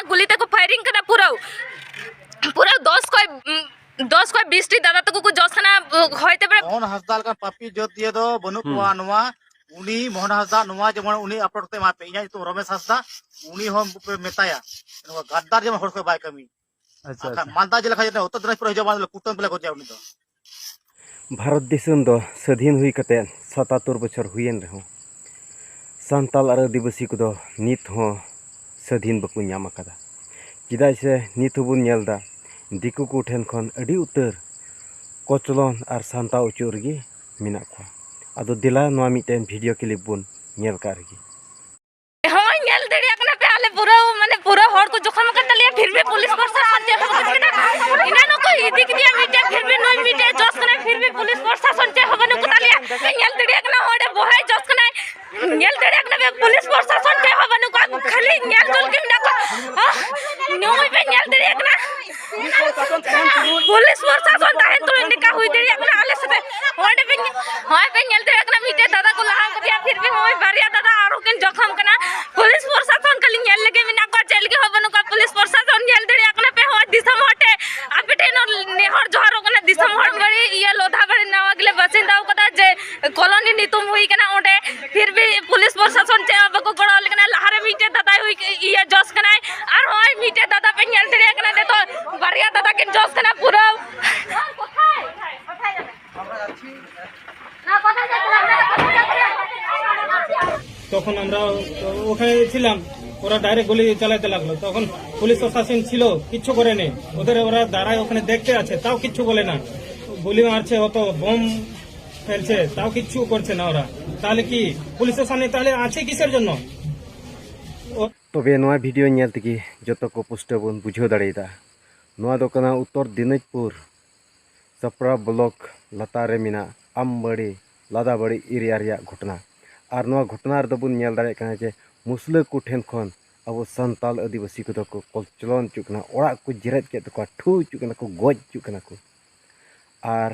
गुली तक फायरिंग कदा पूरा पूरा 10 को 20 टी दादा तक को जसना होयते बे मोहन हंसदा का पापी जोतिये दो बनु कुआ नवा उनी मोहन हंसदा नवा जेमन उनी अपलोड ते मापे इया तो रमेश हंसदा उनी हम मेताया गद्दार जेमन हर को बाय कमी अच्छा मानता जे लखा जे उत्तर दिनाजपुर हिजो बान कुटम पेले को जे उनी दो भारत दिसम दो स्वाधीन हुई कते 77 बछर हुयेन रहो सान्ताल और आदिवासी को नित हो स्वाधीन बको नाम अकादा चिदा से नित होबुन नेलदा दिकु को ठेन खन अडी उतर कोचलन और सान्ता उचुर गी मिना को आदो दिला नवा मिटेन वीडियो क्लिप बुन नेल का रगी हम नेल दड़िया कना पे आले पूरा हर को जखम कर दलिया फिर भी पुलिस प्रशासन जे इना नो को इदिक दिया मिटे फिर भी नोई मिटे जस कना फिर भी पुलिस प्रशासन जे हबन को दलिया नेल दड़िया कना होडे बोहाय जस कना नेल दड़िया कना पुलिस प्रशासन जे हबन को खाली नेल जल के मिना को नोई पे नेल दड़िया कना पुलिस प्रशासन ताहे तो इनका हुई दड़िया कना आले से होडे पे होय पे नेल दड़िया कना मिटे दादा को लहा दिया फिर भी होय बारिया दादा आरो के जखम कना पुलिस प्रशासन कली नेल लगे मिना को जेल के हबन को पुलिस प्रशासन नेल दड़िया कना पे हो दिसम हटे आपटे नो नेहर जोहर कना दिसम हट बड़ी ये लोधा बड़ी नावगले बसिंदा कदा जे कॉलोनी नितुम हुई कना ओडे फिर भी पुलिस प्रशासन चे बको गड़ा लेकना लहारे मिटे दादा हुई ये जस कना और होय मिटे दादा पे नेल दड़िया कना दे तो बारिया दादा के जस कना पूरा ना কথা তখন আমরা ওখানে ছিলাম ওরা ডাইরেক্ট গুলি চালাতে লাগলো তখন পুলিশ প্রশাসন ছিল কিচ্ছু করেনি ওদের ওরা দাঁড়ায় ওখানে দেখতে আছে তাও কিচ্ছু বলে না গুলি মারছে অত বোম ফেলছে তাও কিচ্ছু করছে না ওরা তাহলে কি পুলিশ প্রশাসন তাহলে আছে কিসের জন্য तबे नवा वीडियो नेल तकी जतो को पुष्ट बन बुझो दाड़ेदा नवा दो कना उत्तर दिनाजपुर चपरा ब्लॉक लतारे मिना आमबाड़ी लादाबाड़ी एरिया रिया घटना और नवा घटना रे बन नेल दाड़े कना जे मुसला को ठेन खन अब सान्ताल आदिवासी को को कलचलन चुकना ओड़ा को जेरेत के तो ठू चुकना को गज चुकना को और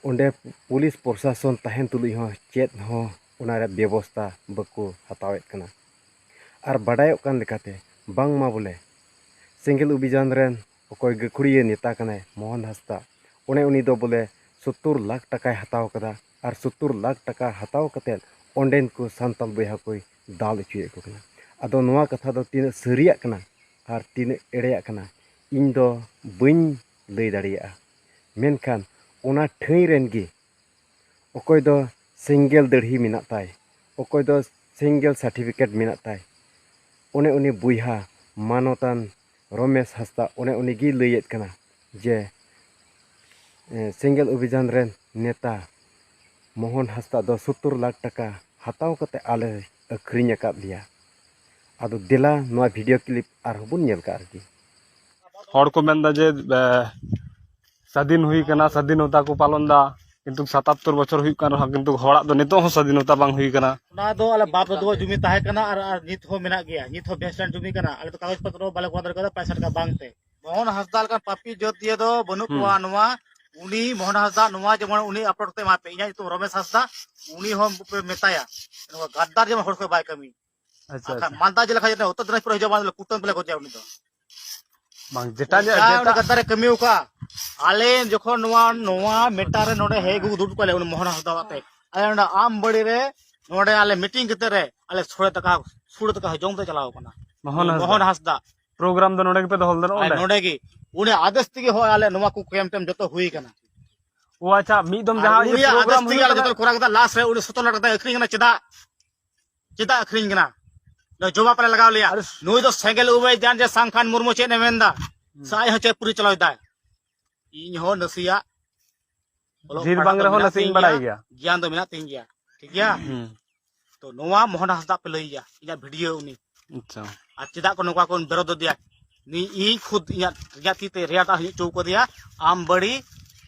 ओंडे पुलिस प्रशासन तहन तुलुई हो चेत हो उनारे व्यवस्था बको हतावेत कना और बाडाय कान लेकाते बांगमा बोले सेंगेल अभियान रेन अकय गखुड़िया नेता कनाय मोहन हंसदा उने उनी दो बोले 70 लाख टका हताव कदा और 70 लाख टका हताव कते ओंडेन को सान्ताल बयहा को दाल चुए को कना आदो नवा कथा दो तीन सरिया कना और तीन एड़ेया कना इन दो बइन लई दाड़िया मेनखान ओना ठई रेन गी अकय दो सेंगेल दड़ही मिना ताय अकय दो सेंगेल सर्टिफिकेट मिना ताय उन्हें उन्हें बुहा मानवतान रमेश हंसदा उन्हें उन्हें गी लैयेत कना जे सेंगेल अभियान रेन नेता मोहन हंसदा दो 70 लाख टका हताव कते आले अखरिñ अकाद लिया आदो दिला नवा वीडियो क्लिप आर हबुन नेल का आरकी हर को मेनदा जे स्वाधीन हुई कना स्वाधीनता को पालन दा किंतु 77 बछर हुई कना किंतु हड़ा दो नितो हो स्वाधीनता बांग हुई कना ना दो अले बाप दो जुमी ताहे कना और नित हो मेना गया नित हो बेस्टन जुमी कना अले तो कागज पत्र बाले क्वादर कदा पैसा टका बांगते मोहन हंसदा का पापी जोतिये दो बनु कुआ नवा उनी मोहन हंसदा नवा जेमन उनी अपलोड ते मापे इया तो रमेश हंसदा उनी हम मेताया गद्दार जेमन हर को बाय कमी अच्छा मानता जे लखा जे उत्तर दिनाजपुर हिजो बान कुटम पेले को जे उनी दो बांग जेटा गद्दारे कमी उका आले जखन नवा नवा मेटारे नोडे हे गु दुट कोले मोहन हंसदा वाते आले नोडे आम बड़ी रे नोडे आले मीटिंग कते रे आले सुड़े तका जम ते चलाव कना मोहन हंसदा प्रोग्राम दो नोडे पे दोहल दन ओंडे नोडे की उनी आदेश तिगे हो आले नवा को केम टेम जतो हुई कना ओ अच्छा मीदम जहां ये प्रोग्राम हुई आले जतो कोरा कदा लास्ट रे उनी 17 लाख टका अखरिñ कना चिदा अखरिñ कना न जोबा पर लगाव लिया नुई दो सेंगेल उबे जान जे सांखान मुर्मू चे ने मेंदा साय हचे पूरी चलाव दा इन हो नसिया जीर बांग रहो नसिंग बड़ाई गया ज्ञान दो मिना तिंग गया ठीक गया तो नवा मोहन हंसदा पे लई गया इना वीडियो उनी अच्छा आ चिदा को नोका कोन बेरो दो दिया नी ई खुद इया तीते रियाटा hi चौको दिया आम बड़ी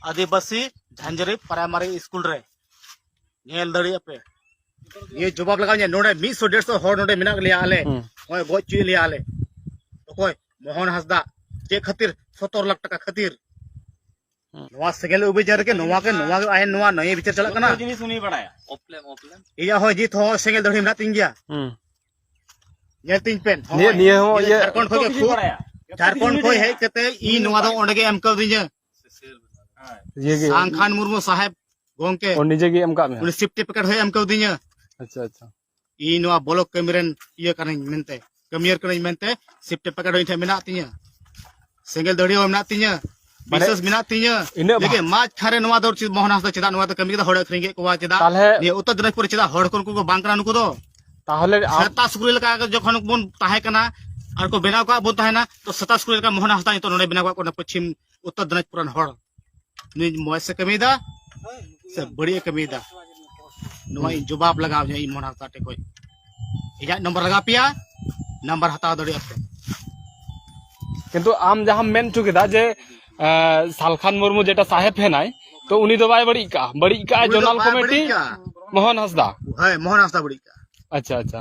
आदिवासी झांझरी प्राइमरी स्कूल रे नेल दड़ी पे ये जवाब लगा नोडे 100 150 हर नोडे मिना लिया आले ओय गoj चुई लिया आले ओय मोहन हंसदा जे खातिर 70 लाख टका खातिर नवा सेगेल उबेजार के नवा आयन नवा नय विचार चला कना जिनिस सुनी बड़ाया ओपलेम इया हो जीत हो सेगेल दड़ी मिना तिंग गया Nyelting pen. Nia ho ye Jharkhand खोय के खूब झारखंड खोय है कते ई नवा दो ओंडे के एम कर दिया ये के सांखान मुर्मू साहेब गोंके और निजे के एम का में उन सर्टिफिकेट है एम कर दिया अच्छा अच्छा ई नवा ब्लॉक कैमरन ये करन मेनते कमियर करन मेनते सर्टिफिकेट होय मेना तिया सिंगल दड़ियो मेना तिया बिसेस मेना तिया इने लेकिन माज खारे नवा दो चीज मोहन हस्ता चेदा नवा तो कमी के हड़ खरिंगे को चेदा ताले ये उत्तर दिनाजपुर चेदा हड़ को बांकरा नुको दो ताहले आप सत्ता स्कूल का जखन बन ताहे कना और को बेनाव का बन ताहेना तो सत्ता स्कूल का मोहन हस्ता तो नोडे बेनाव का पश्चिम उत्तर दिनाजपुर हड़ नि मोय से कमीदा से बड़ी कमीदा नवा जवाब लगाव जे मोहन हस्ता टे कोई इजा नंबर लगा पिया नंबर हता दड़ी अपे किंतु आम जहां मेन चुकेदा जे सालखान मुर्मू जेटा साहेब है नाय तो उनी तो बाय बड़ी का जोनल कमेटी मोहन हंसदा है मोहन हस्ता बड़ी का अच्छा अच्छा